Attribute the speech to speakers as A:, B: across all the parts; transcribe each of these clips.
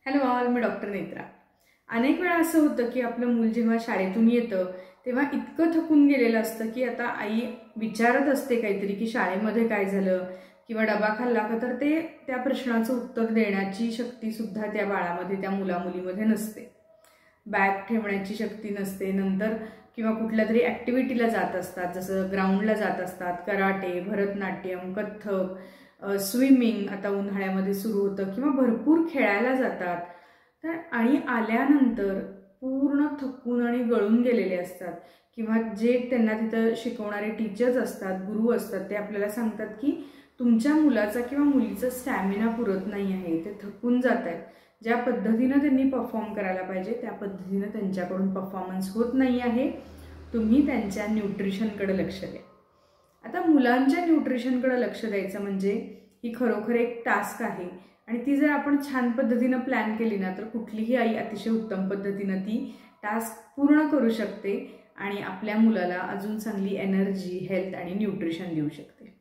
A: Hello all, मी doctor Netra. अनेक वेळा असं होतं की आपलं मूल जेव्हा शाळेतून येतं तेव्हा इतकं थकून गेलेलं असतं की आता आई विचारत असते काहीतरी की शाळेमध्ये काय झालं किंवा डबा खाल्ला का, तर ते त्या प्रश्नाचं उत्तर देण्याची शक्ती सुद्धा त्या बाळामध्ये, त्या मुलामुलीमध्ये नसते। बॅग ठेवण्याची शक्ती नसते। नंतर किंवा कुठल्या तरी ॲक्टिव्हिटीला जात असतात, जसं ग्राउंडला जात असतात, कराटे, भरतनाट्यम, कथ्थक, स्विमिंग आता उन्हाळ्यामध्ये सुरू होतं, किंवा भरपूर खेळायला जातात। तर आणि आल्यानंतर पूर्ण थकून आणि गळून गेलेले असतात, किंवा जे त्यांना तिथं शिकवणारे टीचर्स असतात, गुरु असतात, ते आपल्याला सांगतात की तुमच्या मुलाचा किंवा मुलीचा स्टॅमिना पुरत नाही आहे, ते थकून जात आहेत। ज्या पद्धतीनं त्यांनी परफॉर्म करायला पाहिजे त्या पद्धतीनं त्यांच्याकडून परफॉर्मन्स होत नाही आहे। तुम्ही त्यांच्या न्यूट्रिशनकडे लक्ष द्या। आता मुलांच्या न्यूट्रिशनकडे लक्ष द्यायचं म्हणजे ही खरोखर एक टास्क आहे, आणि ती जर आपण छान पद्धतीनं प्लॅन केली ना, तर कुठलीही आई अतिशय उत्तम पद्धतीनं ती टास्क पूर्ण करू शकते आणि आपल्या मुलाला अजून चांगली एनर्जी, हेल्थ आणि न्यूट्रिशन देऊ शकते।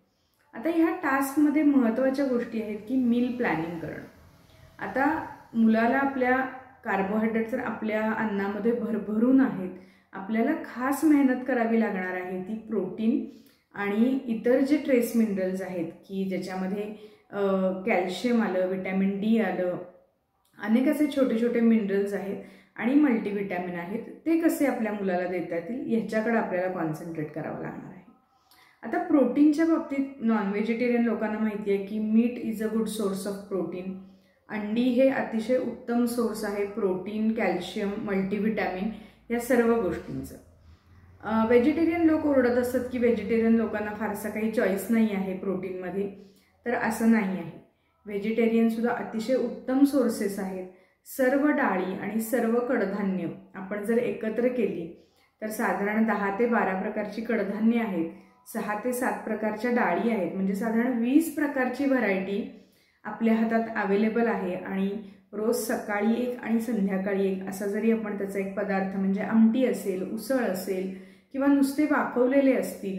A: आता ह्या टास्कमध्ये महत्त्वाच्या गोष्टी आहेत की मील प्लॅनिंग करणं। आता मुलाला आपल्या कार्बोहायड्रेट तर आपल्या अन्नामध्ये भरभरून आहेत, आपल्याला खास मेहनत करावी लागणार आहे ती प्रोटीन आणि इतर जे ट्रेस मिनरल्स आहेत की ज्याच्यामध्ये कॅल्शियम आलं, विटॅमिन डी आलं, अनेक असे छोटे छोटे मिनरल्स आहेत आणि मल्टीविटॅमिन आहेत, ते कसे आपल्या मुलाला देता येतील याच्याकडे आपल्याला कॉन्सन्ट्रेट करावं लागणार आहे। आता प्रोटीनच्या बाबतीत नॉन व्हेजिटेरियन लोकांना माहिती आहे की meat is a good source of protein. अंडी हे अतिशय उत्तम सोर्स आहे प्रोटीन, कॅल्शियम, मल्टीविटॅमिन या सर्व गोष्टींचं। व्हेजिटेरियन लोक ओरडत असतात की व्हेजिटेरियन लोकांना फारसा काही चॉईस नाही आहे प्रोटीनमध्ये, तर असं नाही आहे। व्हेजिटेरियन सुद्धा अतिशय उत्तम सोर्सेस आहेत। सर्व डाळी आणि सर्व कडधान्य आपण जर एकत्र केली तर साधारण 10 ते 12 प्रकारची कडधान्य आहेत, 6 ते 7 प्रकारच्या डाळी आहेत, म्हणजे साधारण 20 प्रकारची व्हरायटी आपल्या हातात अवेलेबल आहे। आणि रोज सकाळी एक आणि संध्याकाळी एक असा जरी आपण त्याचा एक पदार्थ म्हणजे आमटी असेल, उसळ असेल, किंवा नुसते वाफवलेले असतील,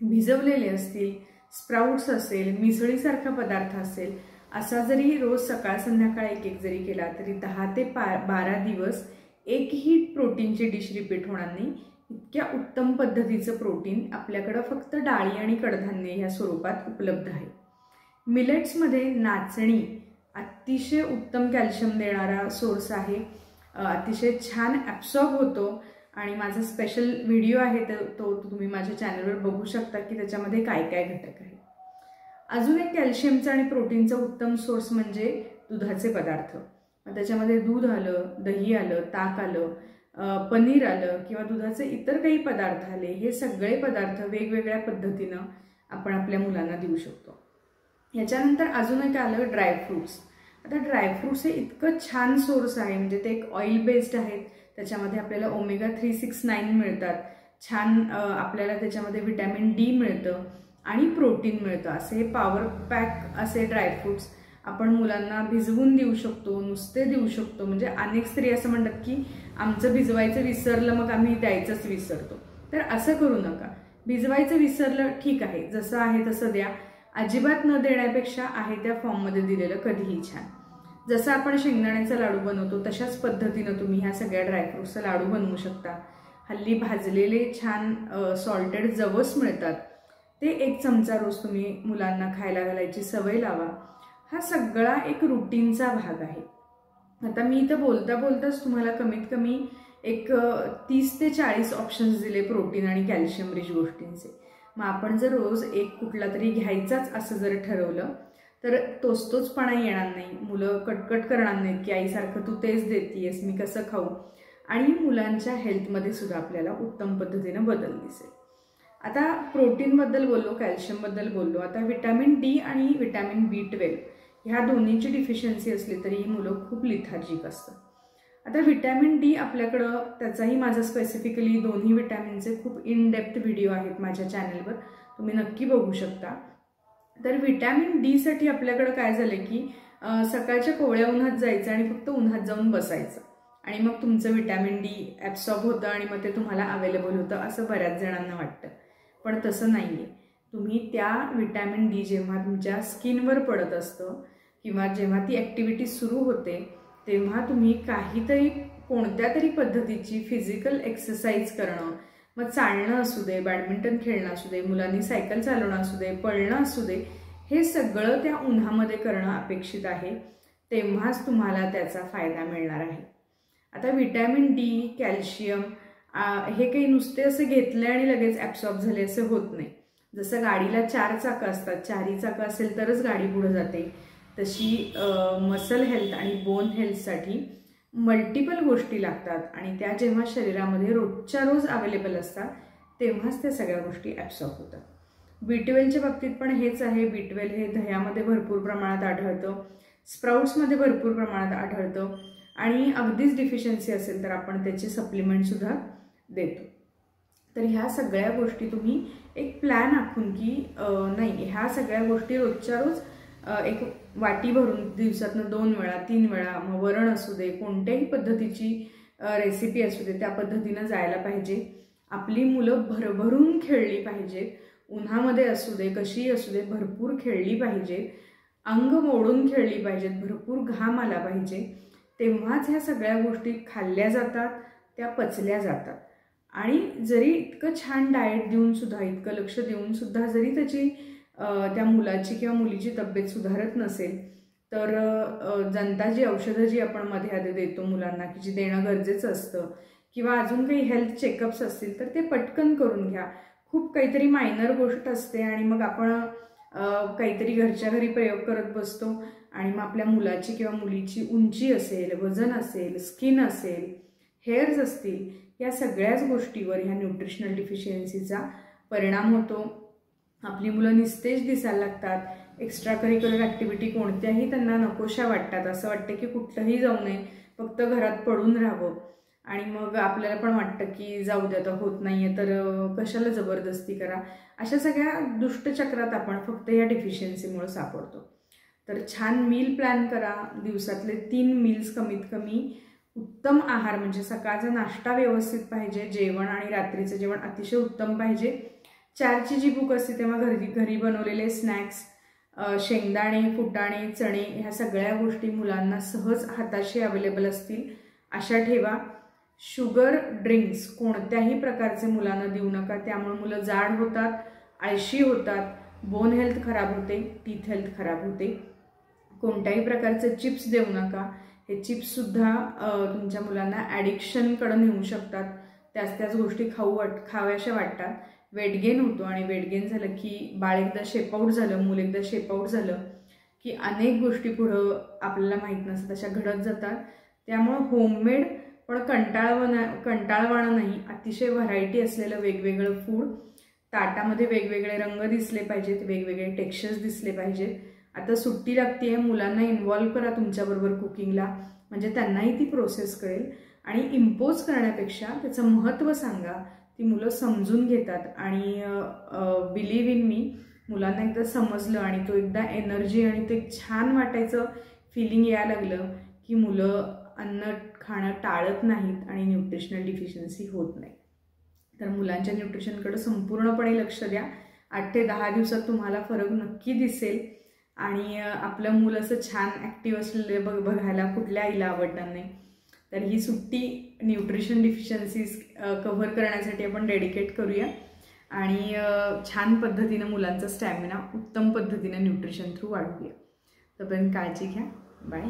A: भिजवलेले असतील, स्प्राउट्स असेल, मिसळीसारखा पदार्थ असेल, असा जरी रोज सकाळ संध्याकाळ एक एक जरी केला तरी 10 ते 12 दिवस एकही प्रोटीनची डिश रिपीट होणार नाही। इतक्या उत्तम पद्धतीचं प्रोटीन आपल्याकडं फक्त डाळी आणि कडधान्य ह्या स्वरूपात उपलब्ध आहे। मिलेट्समध्ये नाचणी अतिशय उत्तम कॅल्शियम देणारा सोर्स आहे, अतिशय छान ॲब्सॉर्ब होतो, आणि माझा स्पेशल व्हिडिओ आहे तो तुम्ही माझ्या चॅनलवर बघू शकता की त्याच्यामध्ये काय काय घटक आहे। अजून एक कॅल्शियमचा आणि प्रोटीनचा उत्तम सोर्स म्हणजे दुधाचे पदार्थ। त्याच्यामध्ये दूध आलं, दही आलं, ताक आलं, पनीर आलं, किंवा दुधाचे इतर काही पदार्थ आले, हे सगळे पदार्थ वेगवेगळ्या पद्धतीनं आपण आपल्या मुलांना देऊ शकतो। याच्यानंतर अजून एक आलं ड्रायफ्रूट्स। आता ड्रायफ्रूट्स हे इतकं छान सोर्स आहे, म्हणजे ते एक ऑइल बेस्ड आहेत, त्याच्यामध्ये आपल्याला ओमेगा 369 मिळतात, छान आपल्याला त्याच्यामध्ये विटॅमिन डी मिळतं आणि प्रोटीन मिळतं। असे पॉवर पॅक असे ड्रायफ्रूट्स आपण मुलांना भिजवून देऊ शकतो, नुसते देऊ शकतो। म्हणजे अनेक स्त्री असं म्हणतात की आमचं भिजवायचं विसरलं मग आम्ही द्यायचंच विसरतो, तर असं करू नका। भिजवायचं विसरलं ठीक आहे, जसं आहे तसं द्या, अजिबात न देण्यापेक्षा आहे त्या फॉर्ममध्ये दिलेलं कधीही छान। जसं आपण शेंगदाण्याचा लाडू बनवतो तशाच पद्धतीनं तुम्ही ह्या सगळ्या ड्रायफ्रूट्सचा लाडू बनवू शकता। हल्ली भाजलेले छान सॉल्टेड जवस मिळतात, ते 1 चमचा रोज तुम्ही मुलांना खायला घालायची सवय लावा। हा सगळा एक रुटीनचा भाग आहे। आता मी इथं बोलता बोलताच तुम्हाला कमीत कमी एक 30 ते 40 ऑप्शन्स दिले प्रोटीन आणि कॅल्शियम रिच गोष्टींचे। मग आपण जर रोज एक कुठला तरी घ्यायचाच असं जर ठरवलं तर तोचपणा येणार नाही, मुलं कटकट करणार नाहीत की आईसारखं तू तेच देतीयस, मी कसं खाऊ, आणि मुलांच्या हेल्थमध्ये सुद्धा आपल्याला उत्तम पद्धतीनं बदल दिसेल। आता प्रोटीनबद्दल बोललो, कॅल्शियमबद्दल बोललो, आता विटॅमिन डी आणि विटॅमिन B12 ह्या दोन्हीची डिफिशियन्सी असली तरी ही मुलं खूप लिथार्जिक असतात। आता विटॅमिन डी आपल्याकडं त्याचाही माझा स्पेसिफिकली दोन्ही विटॅमिनचे खूप इन डेप्थ व्हिडिओ आहेत माझ्या चॅनलवर, तुम्ही नक्की बघू शकता। तर विटॅमिन डी साठी आपल्याकडं काय झालं की सकाळच्या कोवळ्या उन्हात जायचं आणि फक्त उन्हात जाऊन बसायचं, आणि मग तुमचं विटॅमिन डी ॲब्सॉर्ब होतं आणि मग ते तुम्हाला अवेलेबल होतं असं बऱ्याच जणांना वाटतं, पण तसं नाही आहे। तुम्ही त्या विटॅमिन डी जेव्हा तुमच्या स्किनवर पडत असतं किंवा जेव्हा ती ॲक्टिव्हिटी सुरू होते तेव्हा तुम्ही काहीतरी कोणत्या तरी पद्धतीची फिजिकल एक्सरसाइज करणं, मग चालणं असू दे, बॅडमिंटन खेळणं असू दे, मुलांनी सायकल चालवणं असू दे, पळणं असू दे, हे सगळं त्या उन्हामध्ये करणं अपेक्षित आहे. तेव्हाच तुम्हाला त्याचा फायदा मिळणार आहे. आता व्हिटॅमिन डी, कॅल्शियम हे काही नुसते असे घेतले आणि लगेच ॲब्सॉर्ब झाले असं होत नाही. जसं गाडीला 4 चाकं असतात, 4ही चाकं असेल तरच गाडी पुढे जाते, तशी मसल हेल्थ आणि बोन हेल्थसाठी मल्टिपल गोष्टी लागतात आणि त्या जेव्हा शरीरामध्ये रोजच्या रोज अवेलेबल असतात तेव्हाच त्या सगळ्या गोष्टी ॲब्सॉर्ब होतात. B12च्या बाबतीत पण हेच आहे. B12 हे दह्यामध्ये भरपूर प्रमाणात आढळतं, स्प्राउट्समध्ये भरपूर प्रमाणात आढळतं आणि अगदीच डिफिशियन्सी असेल तर आपण त्याचे सप्लिमेंटसुद्धा देतो. तर ह्या सगळ्या गोष्टी तुम्ही एक प्लॅन आखून की नाही ह्या सगळ्या गोष्टी रोजच्या रोज एक वाटी भरून दिवसातनं 2 वेळा 3 वेळा, मग वरण असू दे, कोणत्याही पद्धतीची रेसिपी असू दे, त्या पद्धतीनं जायला पाहिजे. आपली मुलं भरभरून खेळली पाहिजेत, उन्हामध्ये असू दे कशी असू दे भरपूर खेळली पाहिजे, अंग मोडून खेळली पाहिजेत, भरपूर घाम आला पाहिजे. तेव्हाच ह्या सगळ्या गोष्टी खाल्ल्या जातात, त्या पचल्या जातात. आणि जरी इतकं छान डाएट देऊन सुद्धा, इतकं लक्ष देऊन सुद्धा जरी त्याची त्या मुलाची किंवा मुलीची तब्येत सुधारत नसेल तर जनता जी औषधं जी आपण मध्ये आधी देतो मुलांना की जी देणं गरजेचं असतं किंवा अजून काही हेल्थ चेकअप्स असतील तर ते पटकन करून घ्या. खूप काहीतरी मायनर गोष्ट असते आणि मग आपण काहीतरी घरच्या घरी प्रयोग करत बसतो आणि मग आपल्या मुलाची किंवा मुलीची उंची असेल, वजन असेल, स्किन असेल, हेअर्स असतील, या सगळ्याच गोष्टीवर ह्या न्यूट्रिशनल डिफिशियन्सीचा परिणाम होतो. आपली मुलं निस्तेज दिसायला लागतात, एक्स्ट्रा करिक्युलर ॲक्टिव्हिटी कोणत्याही त्यांना नकोशा वाटतात, असं वाटतं की कुठंही जाऊ नये, फक्त घरात पडून राहावं. आणि मग आपल्याला पण वाटतं की जाऊ दे आता होत नाही आहे तर कशाला जबरदस्ती करा. अशा सगळ्या दुष्टचक्रात आपण फक्त या डिफिशियन्सीमुळे सापडतो. तर छान मील प्लॅन करा, दिवसातले 3 मील्स कमीत कमी उत्तम आहार म्हणजे सकाळचा नाश्ता व्यवस्थित पाहिजे, जेवण आणि रात्रीचं जेवण अतिशय उत्तम पाहिजे. 4ची जी भूक असते तेव्हा घरी बनवलेले स्नॅक्स, शेंगदाणे, फुटाणे, चणे ह्या सगळ्या गोष्टी मुलांना सहज हाताशी अवेलेबल असतील अशा ठेवा. शुगर ड्रिंक्स कोणत्याही प्रकारचे मुलांना देऊ नका, त्यामुळे मुलं जाड होतात, आळशी होतात, बोन हेल्थ खराब होते, टीथ हेल्थ खराब होते. कोणत्याही प्रकारचे चिप्स देऊ नका, हे चिप्ससुद्धा तुमच्या मुलांना ॲडिक्शनकडे नेऊ शकतात. त्याच गोष्टी खाव्याशा वाटतात, वेट गेन होतो आणि वेट गेन झालं की बाळ एकदा शेपआउट झालं, मूल एकदा शेपआउट झालं की अनेक गोष्टी पुढं आपल्याला माहीत नसतात तशा घडत जातात. त्यामुळं होममेड पण कंटाळवाणं नाही, अतिशय व्हरायटी असलेलं वेगवेगळं फूड, ताटामध्ये वेगवेगळे रंग दिसले पाहिजेत, वेगवेगळे टेक्स्चर्स दिसले पाहिजेत. आता सुट्टी लागते आहे, मुलांना इन्व्हॉल्व करा तुमच्याबरोबर कुकिंगला, म्हणजे त्यांनाही ती प्रोसेस कळेल आणि इम्पोज करण्यापेक्षा त्याचं महत्त्व सांगा. ती मुलं समजून घेतात आणि बिलीव्ह इन मी, मुलांना एकदा समजलं आणि तो एकदा एनर्जी आणि ते छान वाटायचं फिलिंग यायला लागलं की मुलं अन्न खाणं टाळत नाहीत आणि न्यूट्रिशनल डिफिशियन्सी होत नाही. तर मुलांच्या न्यूट्रिशनकडे संपूर्णपणे लक्ष द्या. 8 ते 10 दिवसात तुम्हाला फरक नक्की दिसेल आणि आपलं मूल असं छान ॲक्टिव्ह असलेलं बघायला कुठल्या आईला आवडणार नाही. तर ही सुट्टी न्यूट्रिशन डिफिशियन्सीज कव्हर करण्यासाठी आपण डेडिकेट करूया आणि छान पद्धतीनं मुलांचा स्टॅमिना उत्तम पद्धतीनं न्यूट्रिशन थ्रू वाढवूया. तोपर्यंत काळजी घ्या. बाय.